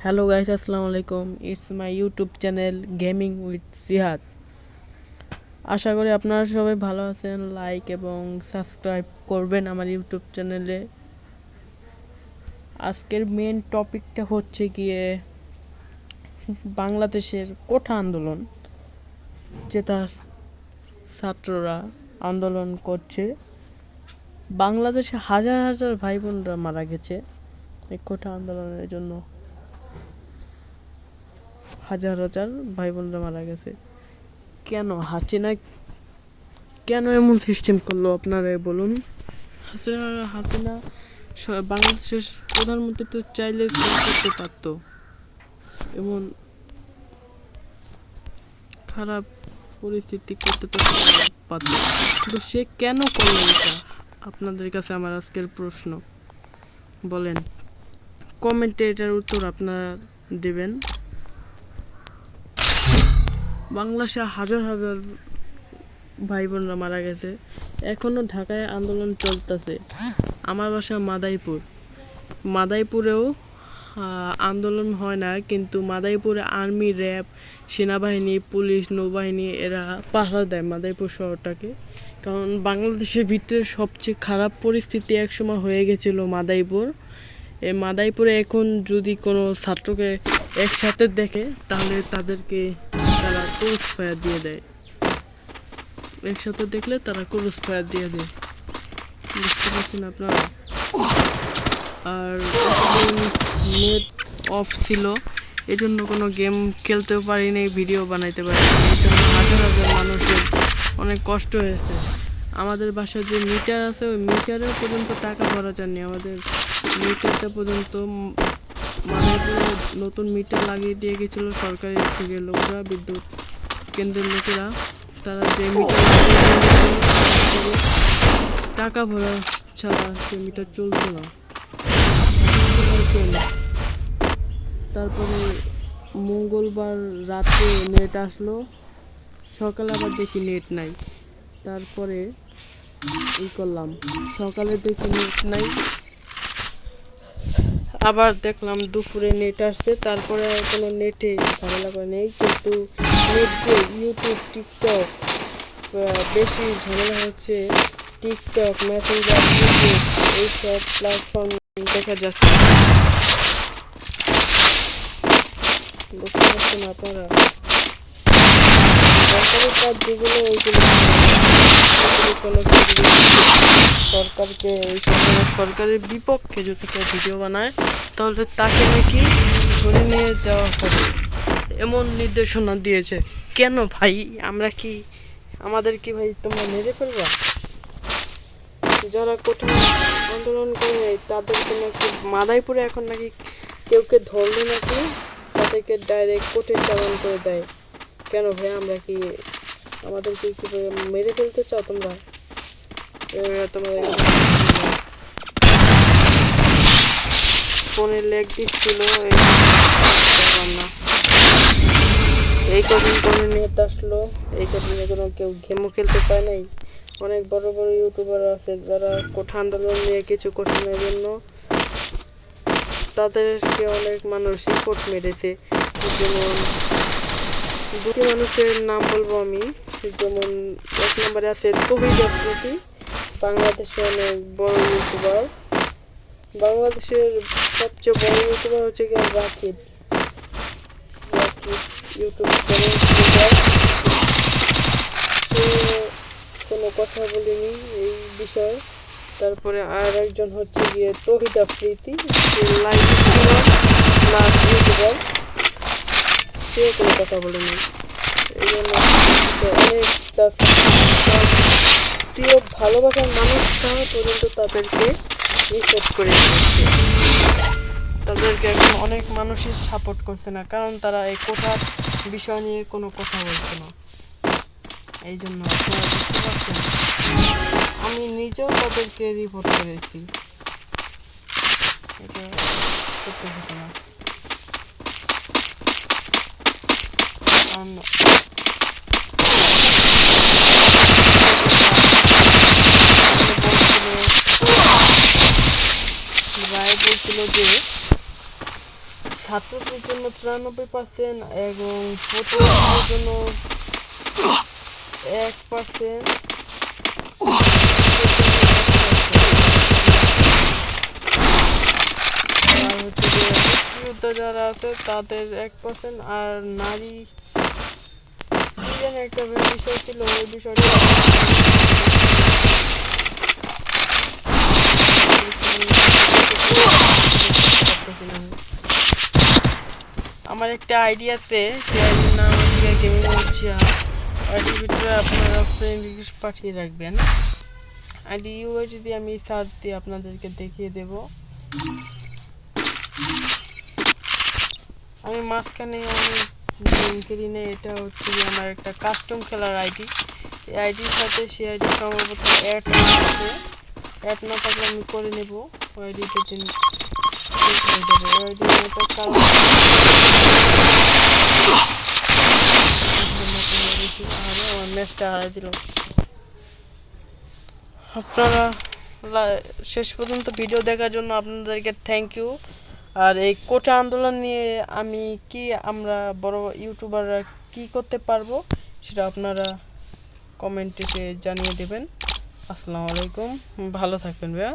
Hello guys, আসসালামু আলাইকুম। It's my YouTube channel gaming with Sihad. আশা করি আপনারা সবাই ভালো আছেন। লাইক এবং সাবস্ক্রাইব করবেন আমার ইউটিউব চ্যানেলে। আজকের মেন টপিকটা হচ্ছে গিয়ে বাংলাদেশের কোঠা আন্দোলন, যেটা ছাত্ররা আন্দোলন করছে। বাংলাদেশে হাজার হাজার ভাই বোনরা মারা গেছে এই কোঠা আন্দোলনের জন্য। হাজার হাজার ভাই বোনরা মারা গেছে। কেন হাসিনা কেন এমন সিস্টেম করলো আপনারা বলুন। হাসিনা বাংলাদেশের প্রধানমন্ত্রী তো চাইলে করতে পারতো, এমন খারাপ পরিস্থিতি করতে পারতো, কিন্তু সে কেন করলো এটা? আপনাদের কাছে আমার আজকের প্রশ্ন, বলেন কমেন্টে এটার উত্তর আপনারা দেবেন। বাংলাদেশে হাজার হাজার ভাই বোনরা মারা গেছে, এখনো ঢাকায় আন্দোলন চলতেছে। আমার বাসা মাদাইপুরেও আন্দোলন হয় না, কিন্তু মাদাইপুরে আর্মি, র্যাব, সেনাবাহিনী, পুলিশ, নৌবাহিনী এরা পাহারা দেয় মাদাইপুর শহরটাকে। কারণ বাংলাদেশের ভিতরে সবচেয়ে খারাপ পরিস্থিতি একসময় হয়ে গেছিলো মাদাইপুর। এই মাদাইপুরে এখন যদি কোনো ছাত্রকে একসাথে দেখে তাহলে তাদেরকে তারা ক্রস ফায়ার দিয়ে দেয়। একসাথে দেখলে তারা ক্রস ফায়ার দিয়ে দেয়, বুঝতে পারছেন আপনারা। আর নেট অফ ছিল, এজন্য কোনো গেম খেলতেও পারিনি, ভিডিও বানাইতে পারিনি। এই জন্য হাজার হাজার মানুষের অনেক কষ্ট হয়েছে। আমাদের বাসায় যে মিটার আছে ওই মিটারেও পর্যন্ত টাকা ভরা যায়নি। আমাদের মিটারটা পর্যন্ত মানে নতুন মিটার লাগিয়ে দিয়ে গেছিলো সরকারি থেকে লোকরা, বিদ্যুৎ কেন্দ্রের লোকেরা। তারা যে মিটার টাকা ভরা ছাড়া সে মিটার চলতো না। তারপরে মঙ্গলবার রাতে নেট আসলো, সকালে আবার দেখি নেট নাই। তারপরে করলাম, সকালে দেখি নেট নাই, আবার দেখলাম দুপুরে নেট আসছে। তারপরে আর কোনো নেটে ঝামেলা করে নেই, কিন্তু নেট যে ইউটিউব, টিকটক, বেশি ঝামেলা হচ্ছে টিকটক, মেসেঞ্জার, ইউটিউব এইসব প্ল্যাটফর্ম দেখা যাচ্ছে। বুঝতে পারছেন আপনারা, সরকারি কাজ যেগুলো ওইগুলো সরকারকে সরকারের বিপক্ষে যদি কেউ ভিডিও বানায় তাহলে তাকে নাকি ধরে নিয়ে যাওয়া হবে, এমন নির্দেশনা দিয়েছে। কেন ভাই, আমরা কি আমাদের কি ভাই তোমরা মেরে ফেলবা? যারা কোথাও আন্দোলন করে তাদেরকে নাকি মাদাইপুরে এখন নাকি কেউকে ধরলে নাকি তাদেরকে ডাইরেক্ট কোর্টে চালান করে দেয়। কেন ভাই, আমরা কি আমাদেরকে কি মেরে ফেলতে চাও তোমরা? তোমাদের ফোনে লেগ দিচ্ছিল, না এই কদিন করে নেট আসলো, এই কদিনে কোনো কেউ গেমও খেলতে পায় নাই। অনেক বড় বড় ইউটিউবার আছে যারা কোঠা আন্দোলন নিয়ে কিছু করছে না, জন্য তাদেরকে অনেক মানুষ রিপোর্ট মেরেছে। যেমন দুটি মানুষের নাম বলবো আমি, যেমন এক নম্বরে আছে তহিদ আফ্রিদি, বাংলাদেশে অনেক বড় ইউটিউবার। বাংলাদেশের সবচেয়ে বড় ইউটিউবার হচ্ছে কি রাকিব ইউটিউব চ্যানেল। সে কোনো কথা বলিনি এই বিষয়ে। তারপরে আর একজন হচ্ছে গিয়ে তহিদ আফ্রিদি, লাইভ প্লাস ইউটিউবার, সে কোনো কথা বলেনি। এই জন্য অনেক প্রিয় ভালোবাসার মানুষটা পর্যন্ত তাদেরকে রিপোর্ট করে দিয়েছে। তাদেরকে এখন অনেক মানুষই সাপোর্ট করছে না, কারণ তারা এই কোঠার বিষয় নিয়ে কোনো কথা বলছে না। এই জন্য আপনারা বুঝতে পারছেন, আমি নিজেও তাদেরকে রিপোর্ট করেছি। এটা সত্য ঘটনা। রায় বলছিল যে ছাত্রদের জন্য 93% এবং প্রতিবন্ধীদের জন্য 1%, আর হচ্ছে যে মুক্তিযোদ্ধা যারা আছে তাদের 1%, আর নারী কি যেন একটা বিষয় ছিল, ওই বিষয়টা আমার একটা আইডিয়া আছে, সেই আইডির নাম হচ্ছে গেমিং হচ্ছে। আইডির ভিতরে আপনারা ফ্রেন্ড রিকোয়েস্ট পাঠিয়ে রাখবেন। আইডি ইউআই যদি আমি সার্চ দিয়ে আপনাদেরকে দেখিয়ে দেব। আমি মাঝখানে আমি গেম খেলি না, এটা হচ্ছে আমার একটা কাস্টম খেলার আইডি। এই আইডির সাথে সেই আইডি সম্ভবত অ্যাড আছে, অ্যাড না থাকলে আমি করে নেব। ওই আইডিতে দিন হয়ে যাবে। ওই আইডি এটা কালার আমার ম্যাচটা হারাই দিল। আপনারা শেষ পর্যন্ত ভিডিও দেখার জন্য আপনাদেরকে থ্যাংক ইউ। আর এই কোটা আন্দোলন নিয়ে আমরা বড় ইউটিউবাররা কি করতে পারবো সেটা আপনারা কমেন্টে জানিয়ে দেবেন। আসসালামু আলাইকুম, ভালো থাকবেন ভাইয়া।